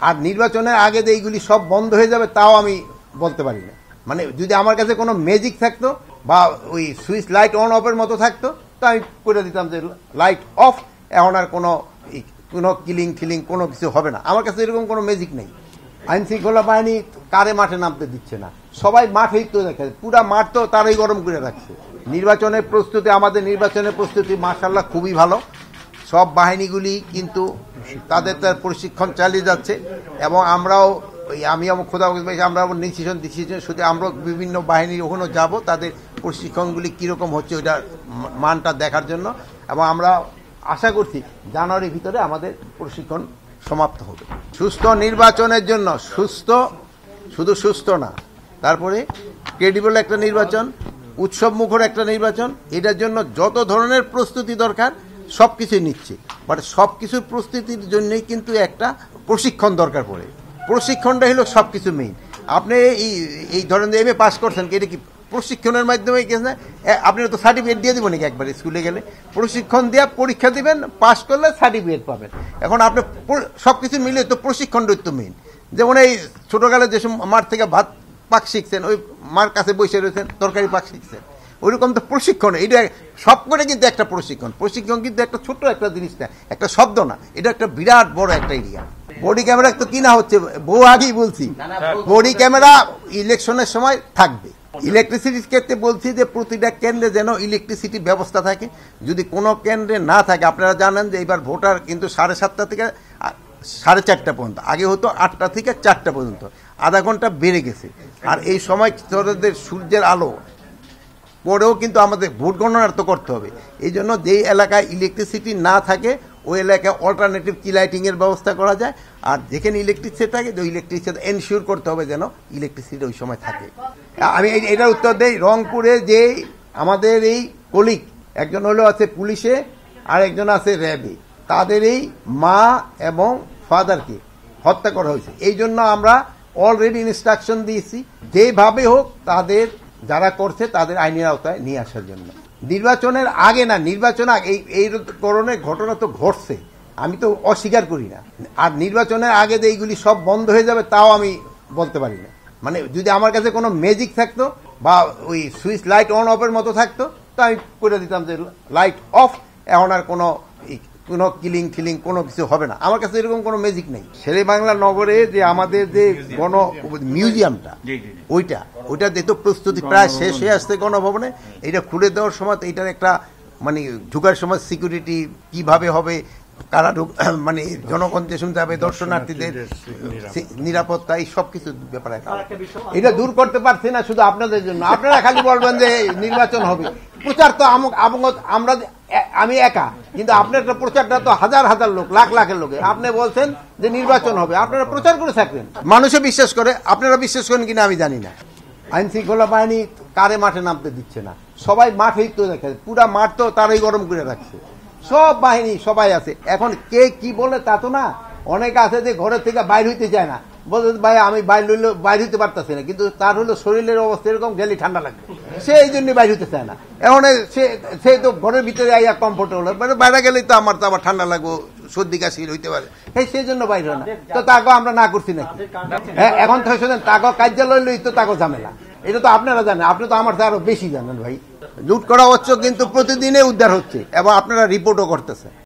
আর নির্বাচনের আগে যে এইগুলি সব বন্ধ হয়ে যাবে তাও আমি বলতে পারি না। মানে যদি আমার কাছে কোনো ম্যাজিক থাকতো বা ওই সুইচ লাইট অন অফের মতো থাকতো তো আমি করে দিতাম যে লাইট অফ, এখন আর কোনো কিলিং ফিলিং কোনো কিছু হবে না। আমার কাছে এরকম কোনো ম্যাজিক নেই। আইন শৃঙ্খলা বাহিনী কারে মাঠে নামতে দিচ্ছে না, সবাই মাঠেই তো দেখে, পুরা মাঠ তো তারাই গরম করে রাখছে। নির্বাচনের প্রস্তুতি, আমাদের নির্বাচনের প্রস্তুতি মাশাআল্লাহ খুবই ভালো। সব বাহিনীগুলি কিন্তু তাদের তার প্রশিক্ষণ চালিয়ে যাচ্ছে এবং আমরাও আমিও খোদা আমরা ডিসিশন শুধু আমরা বিভিন্ন বাহিনীর ওখানে যাব, তাদের প্রশিক্ষণগুলি কীরকম হচ্ছে ওইটার মানটা দেখার জন্য, এবং আমরা আশা করছি জানুয়ারির ভিতরে আমাদের প্রশিক্ষণ সমাপ্ত হবে। সুস্থ নির্বাচনের জন্য, শুধু সুস্থ না, তারপরে ক্রেডিবল একটা নির্বাচন, উৎসব মুখর একটা নির্বাচন, এটার জন্য যত ধরনের প্রস্তুতি দরকার সব কিছুই নিচ্ছে। বাট সব কিছুর প্রস্তুতির জন্যই কিন্তু একটা প্রশিক্ষণ দরকার পড়ে। প্রশিক্ষণটা হলো সব কিছু মেইন। আপনি এই ধরনের এমএ পাস করছেন, এটা কি প্রশিক্ষণের মাধ্যমে গেছে? আপনি তো সার্টিফিকেট দিয়ে দিব নাকি? একবার স্কুলে গেলে প্রশিক্ষণ দিয়ে পরীক্ষা দিবেন, পাস করলে সার্টিফিকেট পাবেন। এখন আপনি সবকিছু মিলে তো প্রশিক্ষণটাই তো মেইন। যেমন এই ছোটকালে যেসব মাঠ থেকে ভাত পাক শিখছেন, ওই মার কাছে বসে রয়েছেন তরকারি পাক শিখছেন, ওইরকম তো প্রশিক্ষণ। এটা সব করে কিন্তু একটা প্রশিক্ষণ কিন্তু একটা ছোট্ট একটা জিনিস না, একটা শব্দ না, এটা একটা বিরাট বড় একটা এরিয়া। বডি ক্যামেরা তো কিনা হচ্ছে, বহু আগেই বলছি, বডি ক্যামেরা ইলেকশনের সময় থাকবে। ইলেকট্রিসিটির ক্ষেত্রে বলছি যে প্রতিটা কেন্দ্রে যেন ইলেকট্রিসিটির ব্যবস্থা থাকে। যদি কোনো কেন্দ্রে না থাকে, আপনারা জানেন যে এবার ভোটার কিন্তু 7:30 থেকে 4:30 পর্যন্ত, আগে হতো 8টা থেকে 4টা পর্যন্ত, আধা ঘন্টা বেড়ে গেছে। আর এই সময় তোদের সূর্যের আলো পরেও কিন্তু আমাদের ভোট গণনা তো করতে হবে। এই জন্য যেই এলাকায় ইলেকট্রিসিটি না থাকে ওই এলাকায় অল্টারনেটিভ কি লাইটিংয়ের ব্যবস্থা করা যায়। আর যেখানে ইলেকট্রিসিটি থাকে ওই ইলেকট্রিসিটি এনশিওর করতে হবে যেন ইলেকট্রিসিটি ওই সময় থাকে। আমি এটার উত্তর দেই, রংপুরে যে আমাদের এই কলিগ একজন হলো আছে পুলিশে আর একজন আছে র্যাবে, তাদের এই মা এবং ফাদারকে হত্যা করা হয়েছে। এই জন্য আমরা অলরেডি ইনস্ট্রাকশন দিয়েছি যেভাবে হোক তাদের যারা করছে তাদের আইনের আওতায় নিয়ে আসার জন্য। নির্বাচনের আগে না, নির্বাচন আগে এই ধরনের ঘটনা তো ঘটছে, আমি তো অস্বীকার করি না। আর নির্বাচনের আগে যে এইগুলি সব বন্ধ হয়ে যাবে তাও আমি বলতে পারি না। মানে যদি আমার কাছে কোনো ম্যাজিক থাকতো বা ওই সুইচ লাইট অন অফের মতো থাকতো তো আমি করে দিতাম যে লাইট অফ, এখন আর কোনো কিলিং ফিলিং কোনো কিছু হবে না। আমার কাছে এরকম কোনো ম্যাজিক নেই। শেরেবাংলা নগরে যে আমাদের যে গণ মিউজিয়ামটা, ওইটা যেহেতু প্রস্তুতি প্রায় শেষ হয়ে আসছে গণভবনে, এটা খুলে দেওয়ার সময় এটার একটা মানে ঢুকার সময় সিকিউরিটি কিভাবে হবে, কারা মানে জনগণ যে শুনতে হবে, দর্শনার্থীদের নিরাপত্তা, এই সব কিছু ব্যাপারে এটা দূর করতে পারছি না শুধু আপনাদের জন্য। আপনারা খালি বলবেন যে নির্বাচন হবে, প্রচার তো আমরা আমি একা, কিন্তু আপনার প্রচারটা তো হাজার হাজার লোক, লাখ লাখের লোকে। আপনি বলছেন যে নির্বাচন হবে, আপনারা প্রচার করে থাকবেন, মানুষে বিশ্বাস করে, আপনারা বিশ্বাস করেন কিনা আমি জানি না। আইন শৃঙ্খলা বাহিনী কারে মাঠে নামতে দিচ্ছে না, সবাই মাঠেই তো দেখে, পুরা মাঠ তো তারাই গরম করে রাখছে। সব বাহিনী সবাই আছে। এখন কে কি বলে তা তো না, অনেক আছে যে ঘরের থেকে বাইর হইতে চায় না, বলছে ভাই আমি বাইর হইতে পারতেছি না, কিন্তু তার হলো শরীরের অবস্থা এরকম, গেলে ঠান্ডা লাগবে, সে এই জন্য বাইর হইতে চায় না। এখন সে তো ঘরের ভিতরে আইয়া কমফোর্টেবল, বাইরে গেলেই তো আমার তো আবার ঠান্ডা লাগবো, সর্দি কাশি হইতে পারে, সেই জন্য বাইর হয় না। তো তাকে আমরা না করছি নাকি? এখন তো শোনেন, তাকে কার্যালয় লই তো তাকে ঝামেলা, এটা তো আপনারা জানেন, আপনি তো আমার আরো বেশি জানেন ভাই। লুট করা হচ্ছে কিন্তু প্রতিদিনে উদ্ধার হচ্ছে এবং আপনারা রিপোর্টও করতেছে।